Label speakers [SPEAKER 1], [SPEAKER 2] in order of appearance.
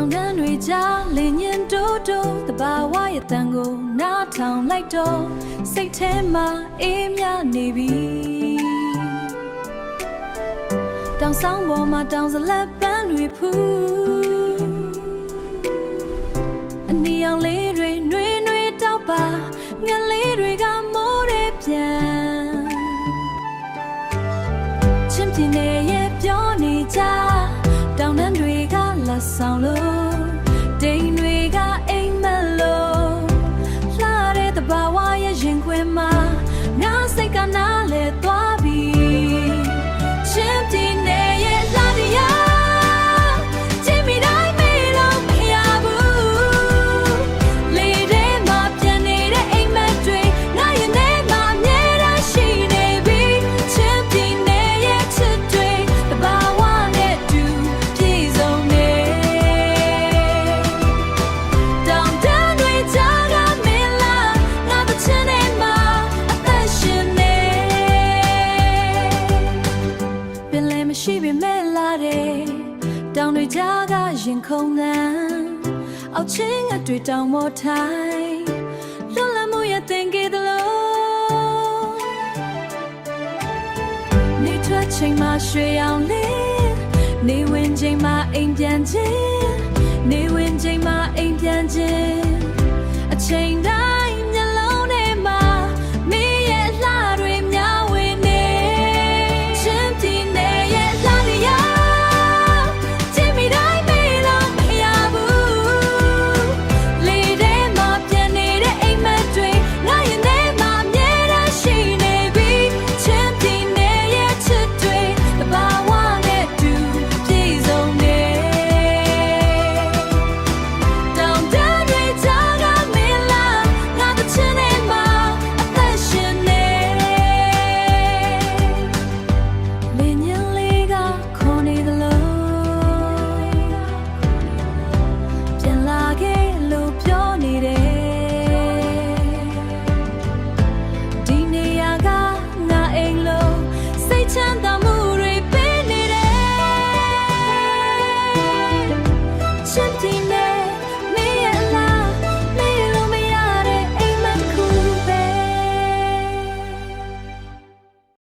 [SPEAKER 1] င်တန်းတွေကြားလင်းရင်တိုးတိုးတဘာဝရဲ့တန်ကိုနားထောင်လိုက်တော့စိတ်ထဲမှာအေးမြနေပြီတောင်ဆောင်ပေါ်မှာတောင်စလက်ပန်းတွေဖူးအနီရောင်လေးတွေနှွေးနှွေးတောက်ပါငါလေးတွေကမိုးတွေပြန်ချင်းပြင်းနေရဲ့ပြောနေကြတောင်တန်းတွေကလက်ဆောင်လို့ဒိန်တွေကအိမ်မက်လို့လှတဲ့တဘာဝရဲ့ရင်ခွင်မှာငါစိတ်ကနားလေသွားပြီချင်းပြင်းနေရဲ့လာတရားကြည့်မိတိုင်းမေးလို့မရဘူးလေထဲမှာပြန်နေတဲ့အိမ်မက်တွေငါရင်ထဲမှာအမြဲတမ်းရှိနေပြီချင်းပြင်းနေရဲ့ချစ်တွေတဘာဝနဲ့တူပြည့်စုံနေတောင်တန်းတွေကြားကမင်းလားငါတစ်ချင်နေမှာအသက်ရှင်နေပင်လည်းမရှိပေမဲ့လာတဲ့တောင်တွေကြားကရင်ခုန်လန်းအောက်ချင်းငါတွေတောင်မောထိုင်လွတ်လပ်မှုရဲ့သင်ခဲ့သလိုနေထွက်ချိန်မှာရွှေရောင်လေးနေဝင်ချိန်မှာအိမ်ပြန်ခြင်းနေဝင်ချိန်မှာအိမ်ပြန်ခြင်းအချိန်တိုင်း